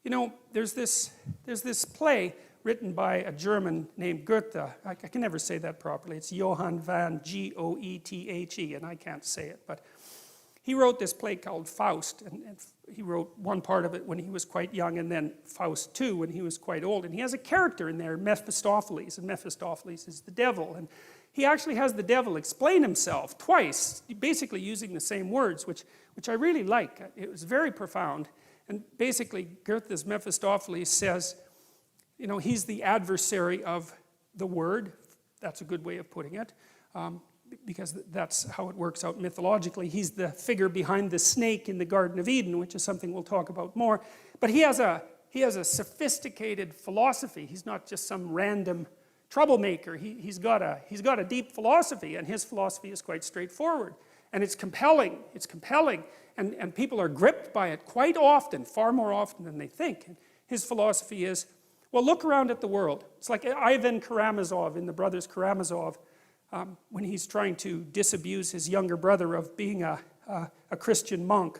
You know, there's this play written by a German named Goethe. I can never say that properly. It's Johann van Goethe, and I can't say it. But he wrote this play called Faust, and he wrote one part of it when he was quite young, and then Faust 2 when he was quite old. And he has a character in there, Mephistopheles, and Mephistopheles is the devil. And he actually has the devil explain himself twice, basically using the same words, which I really like. It was very profound. And basically, Goethe's Mephistopheles says, you know, he's the adversary of the word. That's a good way of putting it, because that's how it works out mythologically. He's the figure behind the snake in the Garden of Eden, which is something we'll talk about more. But he has a sophisticated philosophy. He's not just some random troublemaker. He's got a deep philosophy, and his philosophy is quite straightforward. And it's compelling. It's compelling. And people are gripped by it quite often, far more often than they think. And his philosophy is, well, look around at the world. It's like Ivan Karamazov in the Brothers Karamazov, when he's trying to disabuse his younger brother of being a Christian monk.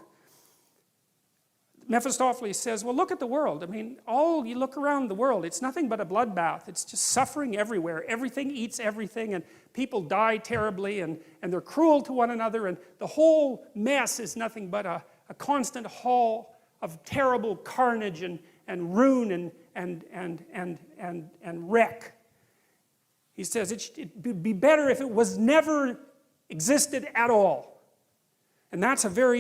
Mephistopheles says, well, look at the world. I mean, you look around the world, it's nothing but a bloodbath. It's just suffering everywhere. Everything eats everything, and people die terribly, and they're cruel to one another, and the whole mess is nothing but a constant haul of terrible carnage and ruin and wreck. He says it'd be better if it was never existed at all. And that's a very,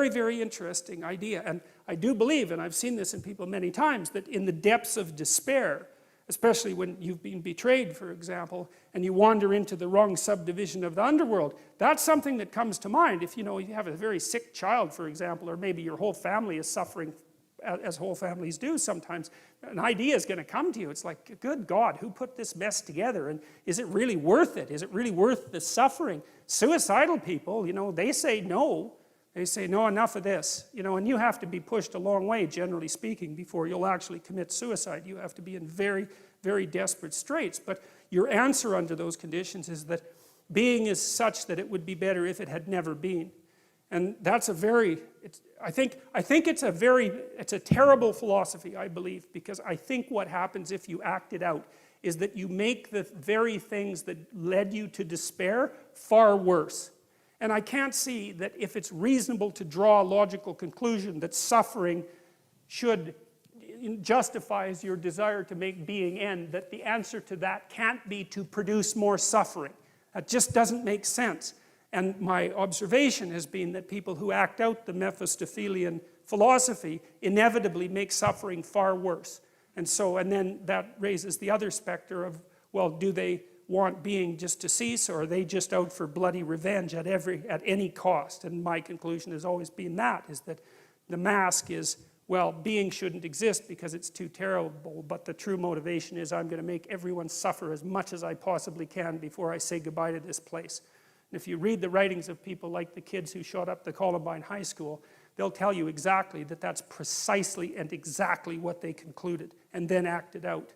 very interesting idea. And I do believe, and I've seen this in people many times, that in the depths of despair, especially when you've been betrayed, for example, and you wander into the wrong subdivision of the underworld, that's something that comes to mind. If you have a very sick child, for example, or maybe your whole family is suffering, as whole families do sometimes, an idea is going to come to you. It's like, good God, who put this mess together? And is it really worth it? Is it really worth the suffering? Suicidal people, they say no. They say, no, enough of this. And you have to be pushed a long way, generally speaking, before you'll actually commit suicide. You have to be in very, very desperate straits. But your answer under those conditions is that being is such that it would be better if it had never been. And that's I think it's a terrible philosophy, I believe, because I think what happens if you act it out is that you make the very things that led you to despair far worse. And I can't see that if it's reasonable to draw a logical conclusion that suffering justifies your desire to make being end, that the answer to that can't be to produce more suffering. That just doesn't make sense. And my observation has been that people who act out the Mephistophelian philosophy inevitably make suffering far worse. And then that raises the other specter of, well, do they want being just to cease, or are they just out for bloody revenge at any cost? And my conclusion has always been is that the mask is, well, being shouldn't exist because it's too terrible, but the true motivation is I'm going to make everyone suffer as much as I possibly can before I say goodbye to this place. And if you read the writings of people like the kids who shot up the Columbine High School, they'll tell you exactly that that's precisely and exactly what they concluded and then acted out.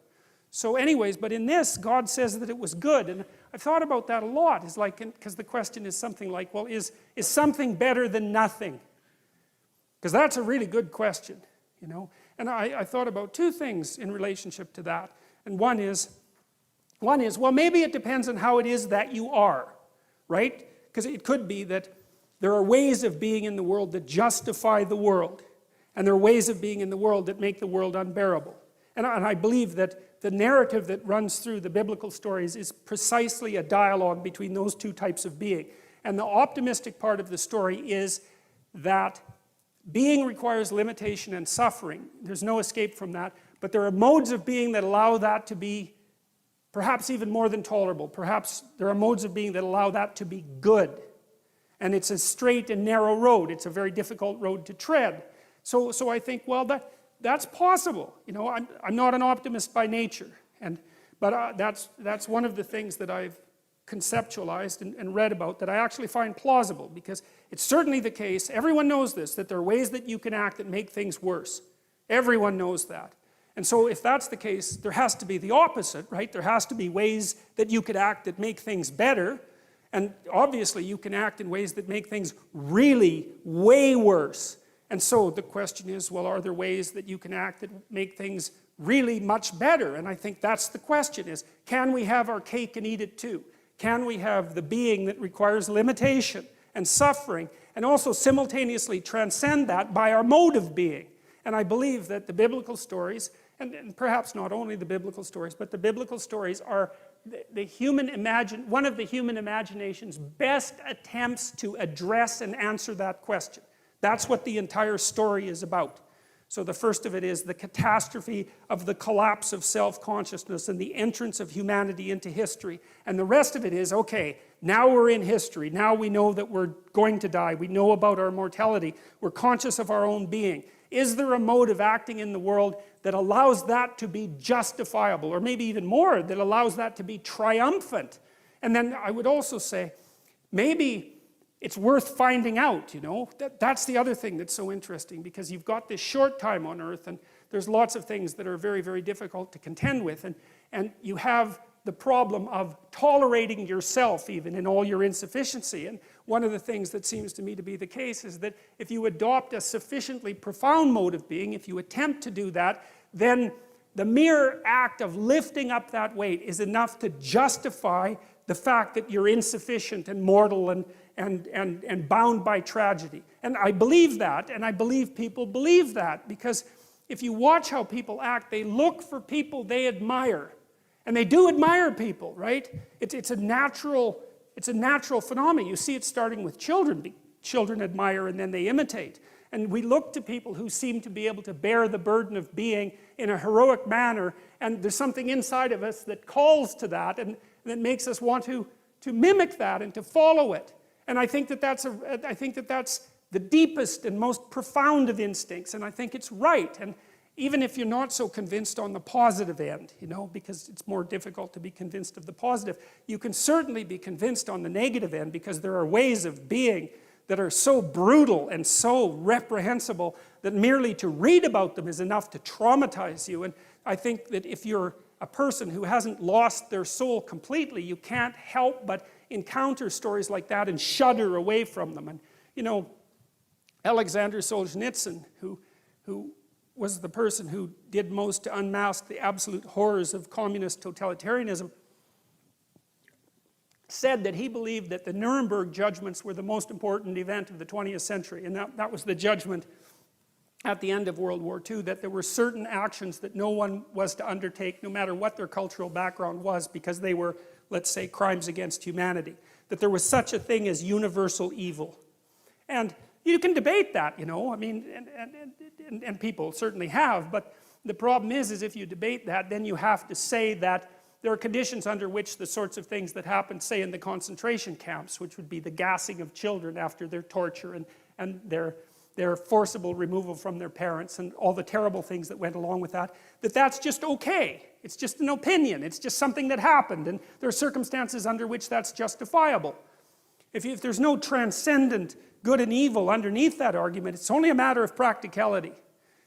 So anyways, but in this, God says that it was good. And I've thought about that a lot. It's like, because the question is something like, well, is something better than nothing? Because that's a really good question, And I thought about two things in relationship to that. And one is, well, maybe it depends on how it is that you are, right? Because it could be that there are ways of being in the world that justify the world. And there are ways of being in the world that make the world unbearable. And I believe that the narrative that runs through the biblical stories is precisely a dialogue between those two types of being. And the optimistic part of the story is that being requires limitation and suffering. There's no escape from that. But there are modes of being that allow that to be perhaps even more than tolerable. Perhaps there are modes of being that allow that to be good. And it's a straight and narrow road. It's a very difficult road to tread. So I think, well, that's possible. I'm not an optimist by nature. But that's one of the things that I've conceptualized and read about that I actually find plausible, because it's certainly the case, everyone knows this, that there are ways that you can act that make things worse. Everyone knows that. And so if that's the case, there has to be the opposite, right? There has to be ways that you could act that make things better. And obviously you can act in ways that make things really way worse. And so the question is, well, are there ways that you can act that make things really much better? And I think that's the question, is can we have our cake and eat it too? Can we have the being that requires limitation and suffering, and also simultaneously transcend that by our mode of being? And I believe that the biblical stories, and perhaps not only the biblical stories, but the biblical stories are one of the human imagination's best attempts to address and answer that question. That's what the entire story is about. So the first of it is the catastrophe of the collapse of self-consciousness and the entrance of humanity into history. And the rest of it is, okay, now we're in history. Now we know that we're going to die. We know about our mortality. We're conscious of our own being. Is there a mode of acting in the world that allows that to be justifiable, or maybe even more, that allows that to be triumphant? And then I would also say, maybe it's worth finding out, you know. That's the other thing that's so interesting, because you've got this short time on earth, and there's lots of things that are very, very difficult to contend with, and you have the problem of tolerating yourself even in all your insufficiency. And one of the things that seems to me to be the case is that if you adopt a sufficiently profound mode of being, if you attempt to do that, then the mere act of lifting up that weight is enough to justify the fact that you're insufficient and mortal and bound by tragedy. And I believe that, and I believe people believe that, because if you watch how people act, they look for people they admire. And they do admire people, right? It's a natural phenomenon. You see it starting with children. Children admire and then they imitate. And we look to people who seem to be able to bear the burden of being in a heroic manner, and there's something inside of us that calls to that, and that makes us want to mimic that and to follow it. And I think that that's the deepest and most profound of instincts, and I think it's right. And even if you're not so convinced on the positive end, you know, because it's more difficult to be convinced of the positive, you can certainly be convinced on the negative end, because there are ways of being that are so brutal and so reprehensible that merely to read about them is enough to traumatize you. And I think that if you're a person who hasn't lost their soul completely, you can't help but encounter stories like that and shudder away from them. And, you know, Alexander Solzhenitsyn, who was the person who did most to unmask the absolute horrors of communist totalitarianism, said that he believed that the Nuremberg judgments were the most important event of the 20th century. And that was the judgment at the end of World War II, that there were certain actions that no one was to undertake, no matter what their cultural background was, because they were, let's say, crimes against humanity. That there was such a thing as universal evil. And you can debate that, you know, I mean, and people certainly have, but the problem is if you debate that, then you have to say that there are conditions under which the sorts of things that happened, say, in the concentration camps, which would be the gassing of children after their torture and their forcible removal from their parents and all the terrible things that went along with that, that's just okay. It's just an opinion. It's just something that happened, and there are circumstances under which that's justifiable. If there's no transcendent good and evil underneath that argument, it's only a matter of practicality.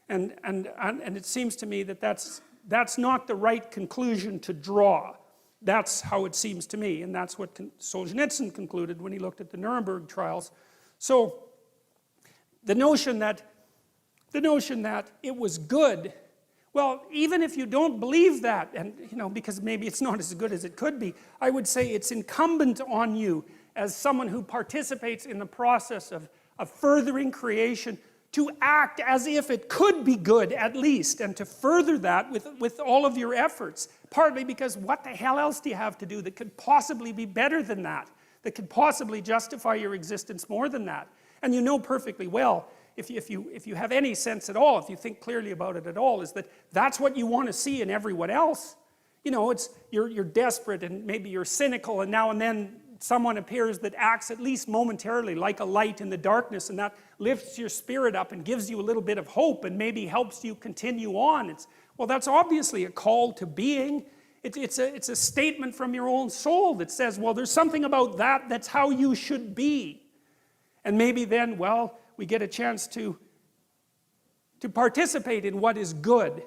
And it seems to me that that's not the right conclusion to draw. That's how it seems to me, and that's what Solzhenitsyn concluded when he looked at the Nuremberg trials. So the notion that it was good, well, even if you don't believe that, and you know, because maybe it's not as good as it could be, I would say it's incumbent on you as someone who participates in the process of furthering creation to act as if it could be good, at least, and to further that with all of your efforts. Partly because what the hell else do you have to do that could possibly be better than that could possibly justify your existence more than that? And you know perfectly well, if you have any sense at all, if you think clearly about it at all, is that that's what you want to see in everyone else. You know, you're desperate and maybe you're cynical, and now and then someone appears that acts at least momentarily like a light in the darkness, and that lifts your spirit up and gives you a little bit of hope and maybe helps you continue on. Well, that's obviously a call to being. It's a statement from your own soul that says, well, there's something about that's how you should be. And maybe then, well, we get a chance to participate in what is good.